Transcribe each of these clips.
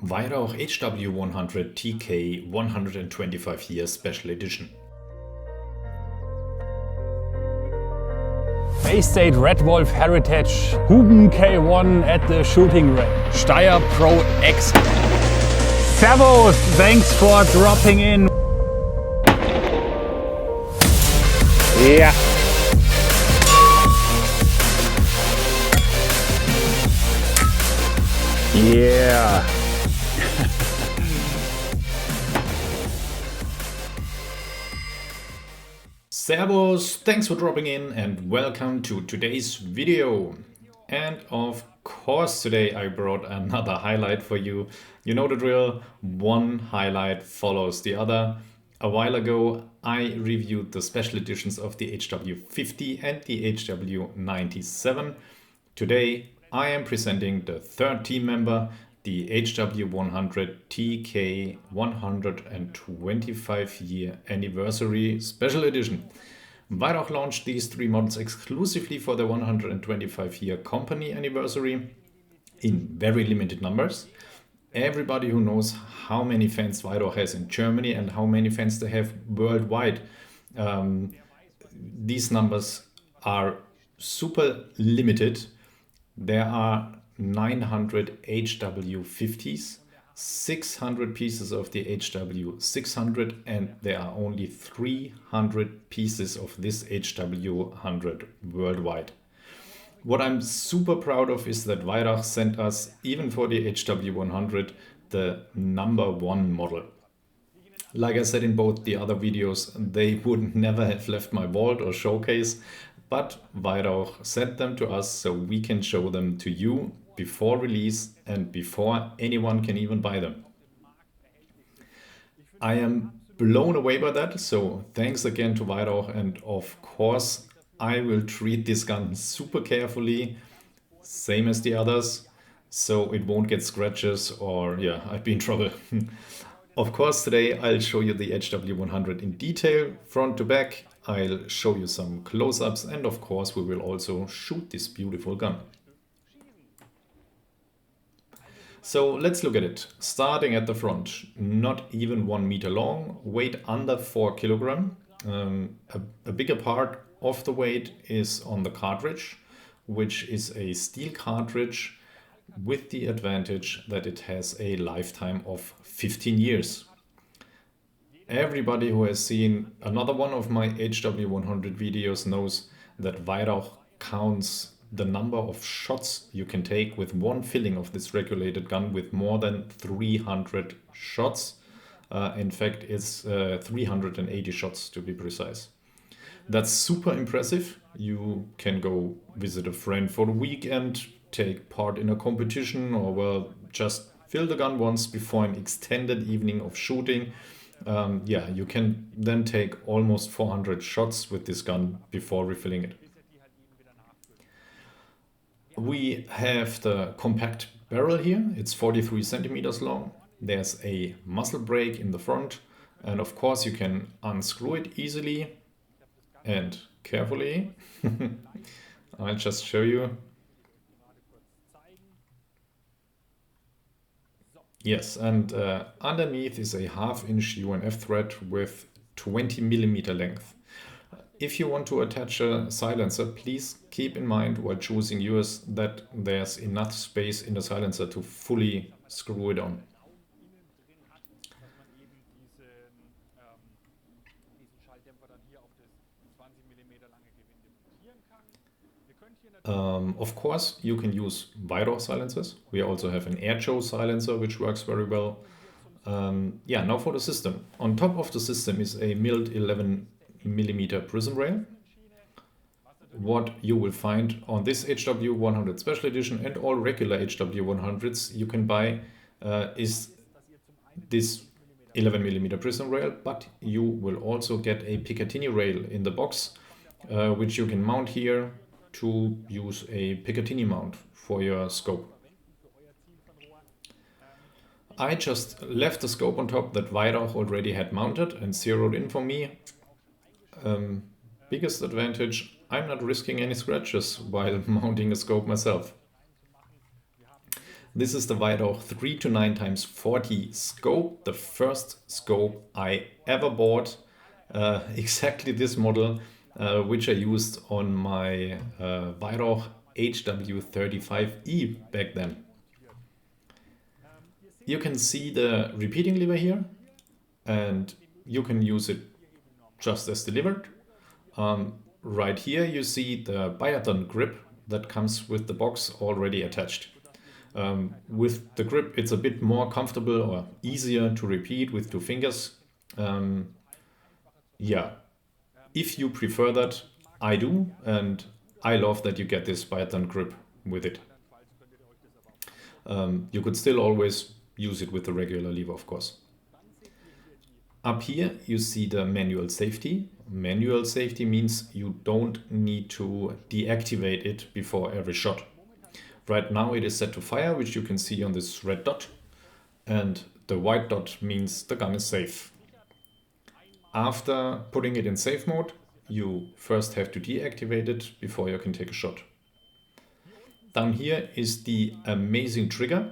Weihrauch HW100 TK 125 year special edition. Bay State Red Wolf Heritage, Huben K1 at the shooting range. Steyr Pro X. Servus, thanks for dropping in. Yeah. Yeah. Servus, thanks for dropping in and welcome to today's video. And of course today I brought another highlight for you. You know the drill, one highlight follows the other. A while ago I reviewed the special editions of the HW50 and the HW97. Today I am presenting the third team member, the HW100 TK 125 year anniversary special edition. Weihrauch launched these three models exclusively for the 125 year company anniversary in very limited numbers. Everybody who knows how many fans Weihrauch has in Germany and how many fans they have worldwide, these numbers are super limited. There are 900 HW50s, 600 pieces of the HW600, and there are only 300 pieces of this HW100 worldwide. What I'm super proud of is that Weihrauch sent us, even for the HW100, the #1 model. Like I said in both the other videos, they would never have left my vault or showcase, but Weihrauch sent them to us so we can show them to you before release and before anyone can even buy them. I am blown away by that, so thanks again to Weihrauch, and of course I will treat this gun super carefully, same as the others, so it won't get scratches or I'd be in trouble. Of course today I'll show you the HW100 in detail, front to back. I'll show you some close-ups, and of course we will also shoot this beautiful gun. So let's look at it. Starting at the front, not even 1 meter long, weight under 4 kilogram. A bigger part of the weight is on the cartridge, which is a steel cartridge with the advantage that it has a lifetime of 15 years. Everybody who has seen another one of my HW100 videos knows that Weihrauch counts the number of shots you can take with one filling of this regulated gun with more than 300 shots. In fact, it's 380 shots to be precise. That's super impressive. You can go visit a friend for the weekend, take part in a competition, or just fill the gun once before an extended evening of shooting. You can then take almost 400 shots with this gun before refilling it. We have the compact barrel here. It's 43 centimeters long. There's a muzzle brake in the front, and of course you can unscrew it easily and carefully. I'll just show you. Yes, and underneath is a 1/2 inch UNF thread with 20 millimeter length. If you want to attach a silencer, please keep in mind while choosing yours that there's enough space in the silencer to fully screw it on. Of course, you can use Weihrauch silencers. We also have an AirGhandi silencer, which works very well. Now for the system. On top of the system is a milled 11 millimeter prism rail. What you will find on this HW100 special edition and all regular HW100s you can buy is this 11 millimeter prism rail, but you will also get a Picatinny rail in the box, which you can mount here to use a Picatinny mount for your scope. I just left the scope on top that Weihrauch already had mounted and zeroed in for me. Biggest advantage, I'm not risking any scratches while mounting a scope myself. This is the Weihrauch 3 to 9 times 40 scope, the first scope I ever bought. Exactly this model, which I used on my Weihrauch HW35E back then. You can see the repeating lever here, and you can use it just as delivered. Right here you see the biathlon grip that comes with the box already attached. With the grip it's a bit more comfortable or easier to repeat with 2 fingers. Yeah, if you prefer that, I do, and I love that you get this biathlon grip with it. You could still always use it with the regular lever, of course. Up here you see the manual safety. Manual safety means you don't need to deactivate it before every shot. Right now it is set to fire, which you can see on this red dot, and the white dot means the gun is safe. After putting it in safe mode, you first have to deactivate it before you can take a shot. Down here is the amazing trigger.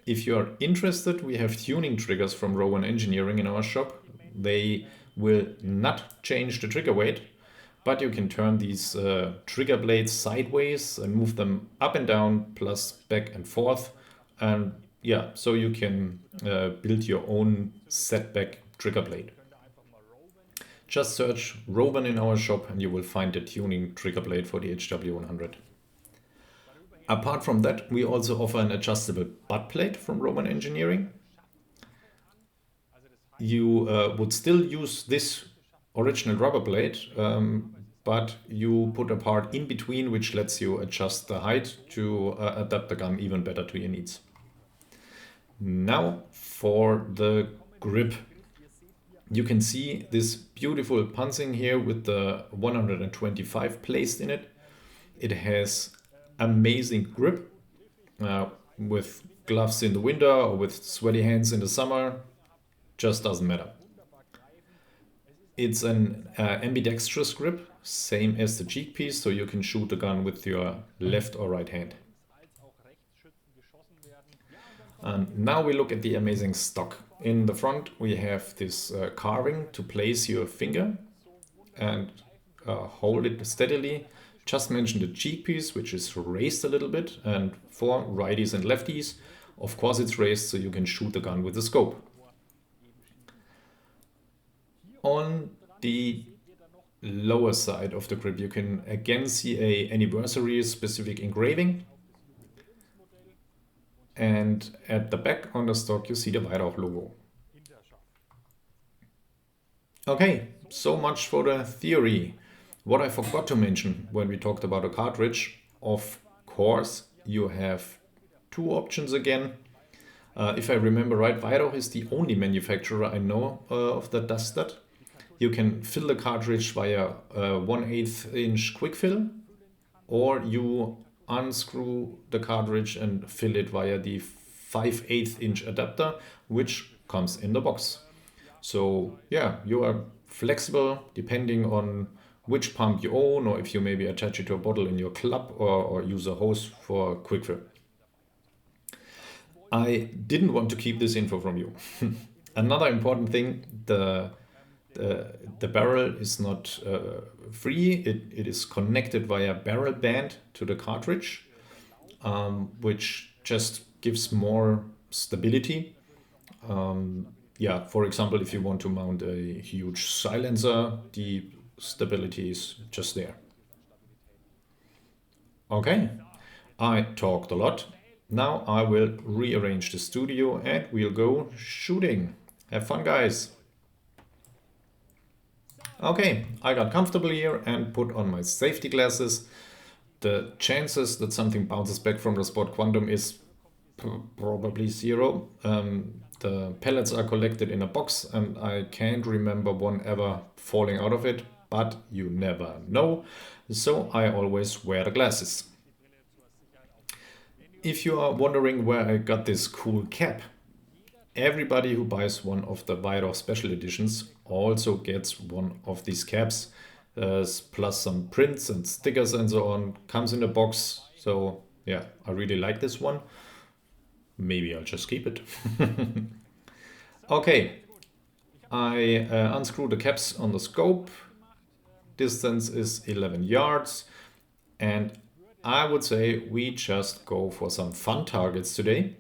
If you are interested, we have tuning triggers from Rowan Engineering in our shop. They will not change the trigger weight, but you can turn these trigger blades sideways and move them up and down, plus back and forth. And yeah, so you can build your own setback trigger blade. Just search Rowan in our shop and you will find the tuning trigger blade for the HW100. Apart from that, we also offer an adjustable butt plate from Rowan Engineering. You would still use this original rubber plate, but you put a part in between which lets you adjust the height to adapt the gun even better to your needs. Now for the grip. You can see this beautiful punching here with the 125 placed in it. It has amazing grip with gloves in the winter or with sweaty hands in the summer. Just doesn't matter. It's an ambidextrous grip, same as the cheek piece, so you can shoot the gun with your left or right hand. And now we look at the amazing stock. In the front we have this carving to place your finger and hold it steadily. Just mention the cheek piece, which is raised a little bit, and for righties and lefties, of course it's raised so you can shoot the gun with the scope. On the lower side of the grip you can again see a anniversary specific engraving, and at the back on the stock you see the Weihrauch logo. Okay, so much for the theory. What I forgot to mention when we talked about a cartridge, of course you have 2 options again. If I remember right, Weihrauch is the only manufacturer I know of that does that. You can fill the cartridge via a 1/8 inch quick fill, or you unscrew the cartridge and fill it via the 5/8 inch adapter, which comes in the box. So yeah, you are flexible depending on which pump you own, or if you maybe attach it to a bottle in your club or use a hose for quick fill. I didn't want to keep this info from you. Another important thing, the barrel is not free. It is connected via barrel band to the cartridge, which just gives more stability. Yeah, for example, if you want to mount a huge silencer, the stability is just there. Okay, I talked a lot. Now I will rearrange the studio and we'll go shooting. Have fun, guys. Okay, I got comfortable here and put on my safety glasses. The chances that something bounces back from the Sport Quantum is probably 0. The pellets are collected in a box and I can't remember one ever falling out of it, but you never know, so I always wear the glasses. If you are wondering where I got this cool cap, everybody who buys one of the Weihrauch special editions also gets one of these caps, plus some prints and stickers and so on. Comes in a box, so yeah, I really like this one. maybe I'll just keep it. Okay, I unscrew the caps on the scope. Distance is 11 yards. And I would say we just go for some fun targets today.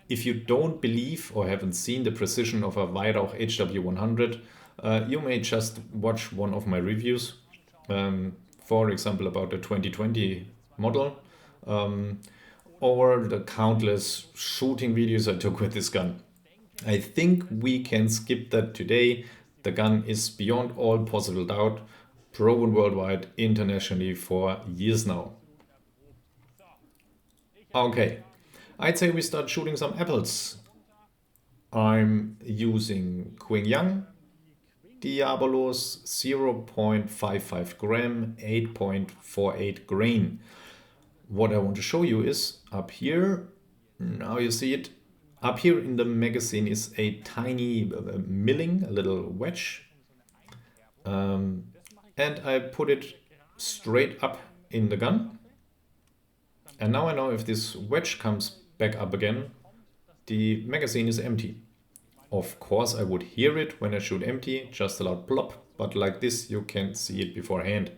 If you don't believe or haven't seen the precision of a Weihrauch HW100, you may just watch one of my reviews. For example, about the 2020 model. Or the countless shooting videos I took with this gun. I think we can skip that today. The gun is beyond all possible doubt, proven worldwide, internationally for years now. Okay, I'd say we start shooting some apples. I'm using Qingyang Diabolos 0.55 gram, 8.48 grain. What I want to show you is up here, now you see it, up here in the magazine is a tiny milling, a little wedge. And I put it straight up in the gun. And now I know if this wedge comes back up again, the magazine is empty. Of course I would hear it when I shoot empty, just a loud plop, but like this you can see it beforehand.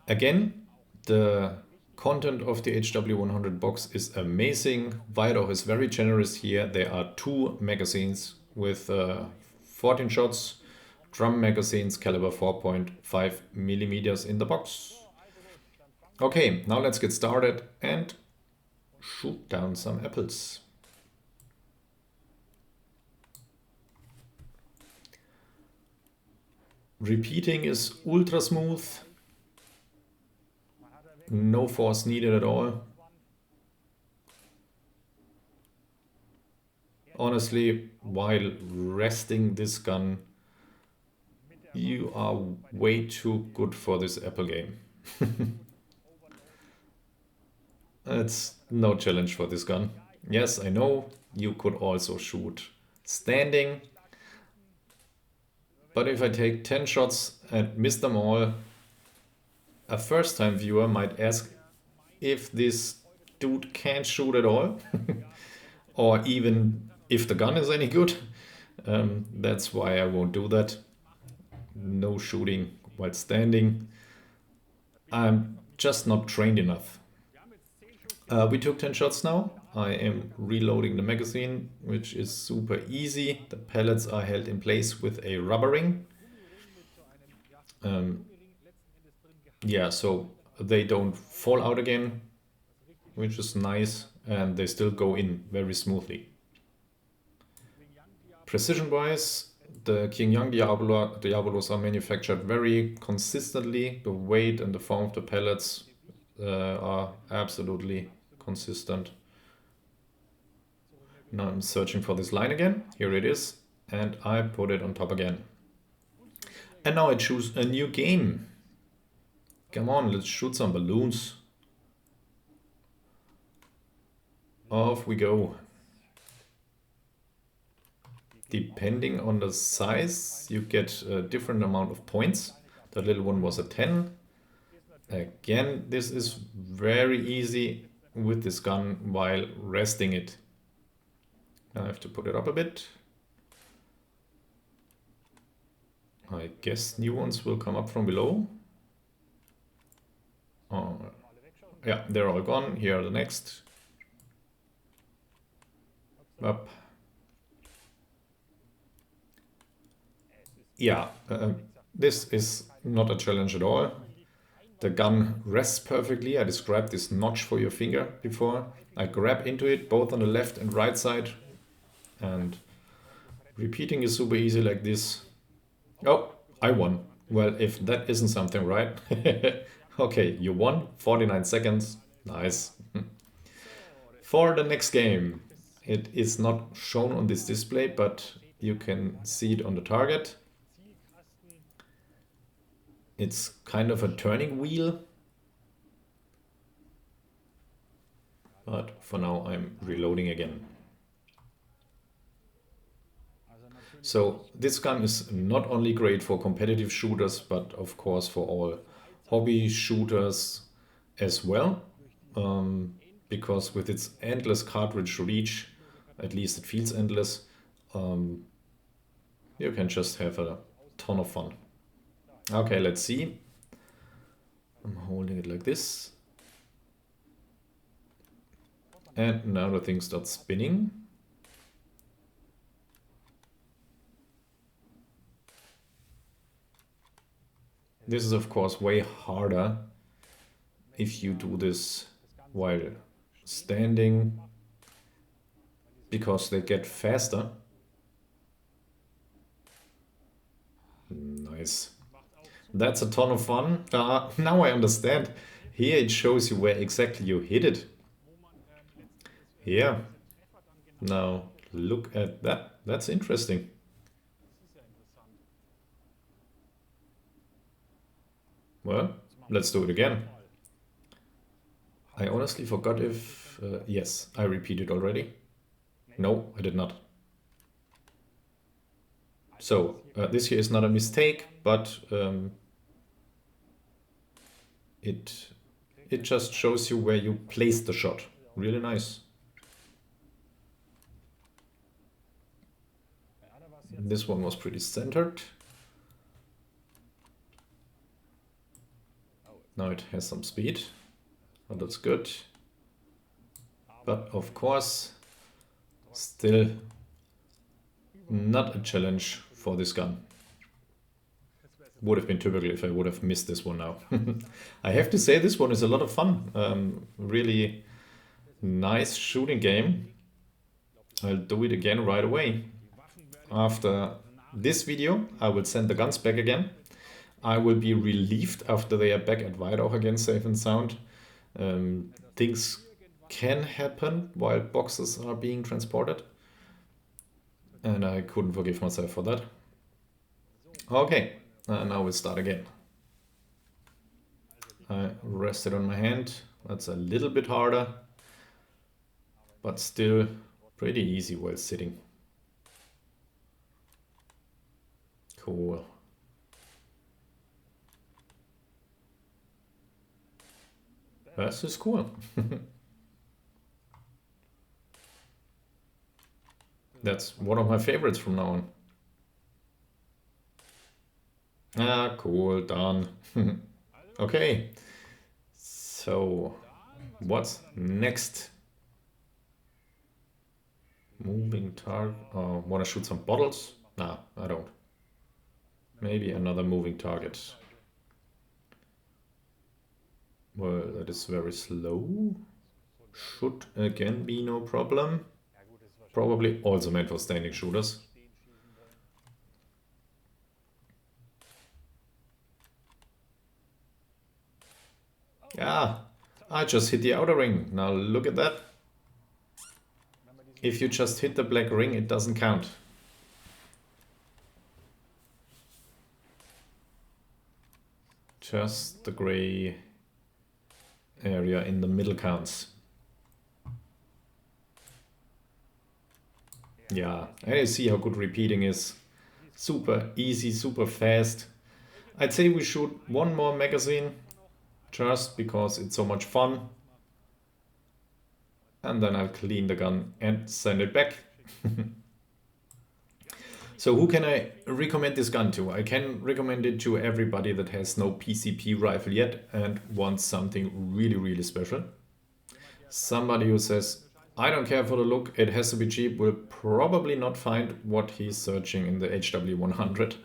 Again, the content of the HW100 box is amazing. Weihrauch is very generous here. There are 2 magazines with 14 shots, drum magazines caliber 4.5 millimeters in the box. Okay, now let's get started and shoot down some apples. Repeating is ultra smooth. No force needed at all. Honestly, while resting this gun, you are way too good for this Apple game. It's no challenge for this gun. Yes, I know you could also shoot standing. But if I take 10 shots and miss them all, a first-time viewer might ask if this dude can't shoot at all, or even if the gun is any good. That's why I won't do that. No shooting while standing. I'm just not trained enough. We took 10 shots now. I am reloading the magazine, which is super easy. The pellets are held in place with a rubber ring. Yeah, so they don't fall out again, which is nice, and they still go in very smoothly. Precision-wise, the Qingyang Diabolos are manufactured very consistently. The weight and the form of the pellets are absolutely consistent. Now I'm searching for this line again. Here it is, and I put it on top again. And now I choose a new game. Come on, let's shoot some balloons. Off we go. Depending on the size, you get a different amount of points. The little one was a 10. Again, this is very easy with this gun while resting it. I have to put it up a bit. I guess new ones will come up from below. Oh, yeah, they're all gone. Here are the next. Up. Yeah, this is not a challenge at all. The gun rests perfectly. I described this notch for your finger before. I grab into it both on the left and right side. And repeating is super easy like this. Oh, I won. Well, if that isn't something, right? Okay, you won. 49 seconds. Nice. For the next game, it is not shown on this display, but you can see it on the target. It's kind of a turning wheel. But for now, I'm reloading again. So this gun is not only great for competitive shooters, but of course for all hobby shooters as well. because with its endless cartridge reach, at least it feels endless, you can just have a ton of fun. Okay, let's see. I'm holding it like this. And now the thing starts spinning. This is of course way harder if you do this while standing, because they get faster. Nice. That's a ton of fun. Now I understand. Here it shows you where exactly you hit it. Yeah. Now look at that. That's interesting. Well, let's do it again. I honestly forgot if... yes, I repeated already. No, I did not. So, this here is not a mistake, but it just shows you where you placed the shot. Really nice. This one was pretty centered. Now it has some speed. Oh, that's good. But of course, still not a challenge for this gun. Would have been typical if I would have missed this one now. I have to say this one is a lot of fun. Really nice shooting game. I'll do it again right away. After this video, I will send the guns back again. I will be relieved after they are back at Weihrauch again, safe and sound. Things can happen while boxes are being transported. And I couldn't forgive myself for that. Okay, now we'll start again. I rested on my hand. That's a little bit harder, but still pretty easy while sitting. Cool. This is cool. That's one of my favorites from now on. Ah, cool, done. Okay, so what's next? Moving target. Oh, wanna shoot some bottles? Nah, I don't. Maybe another moving target. Well, that is very slow. Should again be no problem. Probably also meant for standing shooters. Yeah, I just hit the outer ring. Now look at that. If you just hit the black ring, it doesn't count. Just the gray area in the middle counts. Yeah, and you see how good repeating is. Super easy, super fast. I'd say we shoot one more magazine, just because it's so much fun. And then I'll clean the gun and send it back. So who can I recommend this gun to? I can recommend it to everybody that has no PCP rifle yet and wants something really, really special. Somebody who says, I don't care for the look, it has to be cheap, will probably not find what he's searching in the HW100.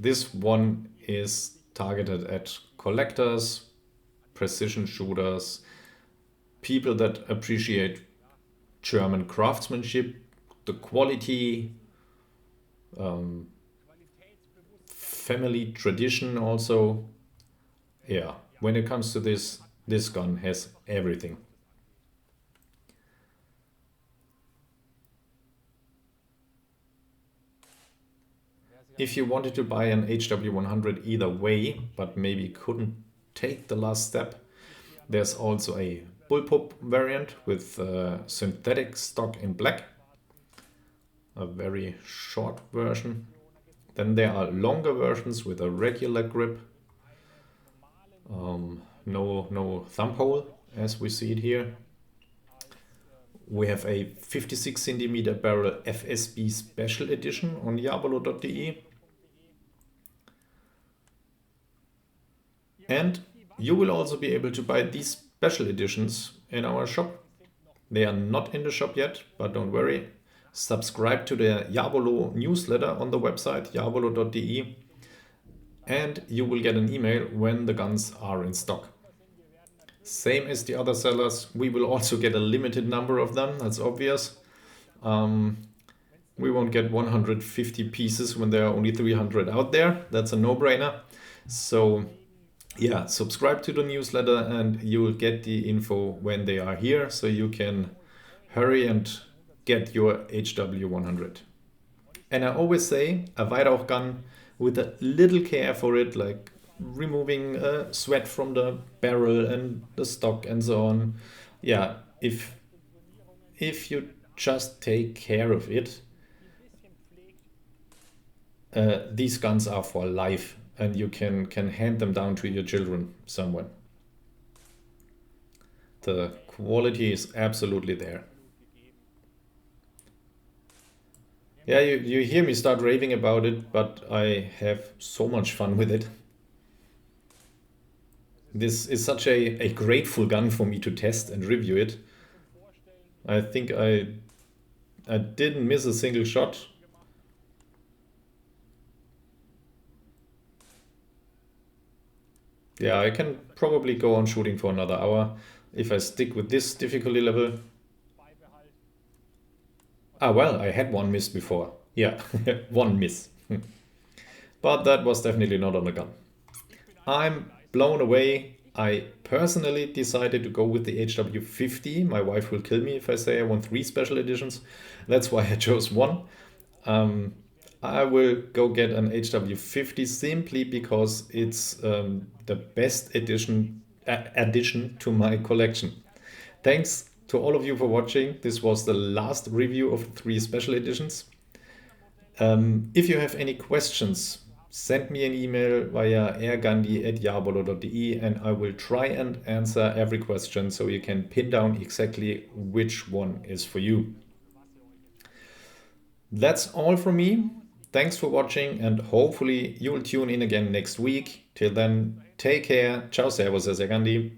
This one is targeted at collectors, precision shooters, people that appreciate German craftsmanship, the quality, family tradition also. Yeah, when it comes to this gun has everything. If you wanted to buy an HW100 either way, but maybe couldn't take the last step, there's also a bullpup variant with synthetic stock in black. A very short version. Then there are longer versions with a regular grip. No thumb hole, as we see it here. We have a 56 centimeter barrel FSB special edition on jabolo.de. And you will also be able to buy these special editions in our shop. They are not in the shop yet, but don't worry. Subscribe to the Jabolo newsletter on the website jabolo.de and you will get an email when the guns are in stock. Same as the other sellers, we will also get a limited number of them, that's obvious. We won't get 150 pieces when there are only 300 out there. That's a no-brainer. So yeah, subscribe to the newsletter and you will get the info when they are here, so you can hurry and get your HW100. And I always say a Weihrauch gun with a little care for it, like removing sweat from the barrel and the stock and so on. Yeah, if you just take care of it, these guns are for life and you can hand them down to your children somewhere. The quality is absolutely there. Yeah, you hear me start raving about it, but I have so much fun with it. This is such a grateful gun for me to test and review it. I think I didn't miss a single shot. Yeah, I can probably go on shooting for another hour if I stick with this difficulty level. Ah, well, I had one miss before. Yeah, one miss. But that was definitely not on the gun. I'm blown away. I personally decided to go with the HW50. My wife will kill me if I say I want 3 special editions. That's why I chose one. I will go get an HW50 simply because it's the best addition to my collection. Thanks to all of you for watching. This was the last review of 3 special editions. If you have any questions, send me an email via airghandi@jabolo.de and I will try and answer every question so you can pin down exactly which one is for you. That's all from me. Thanks for watching and hopefully you'll tune in again next week. Till then, take care. Ciao, servus, AirGhandi.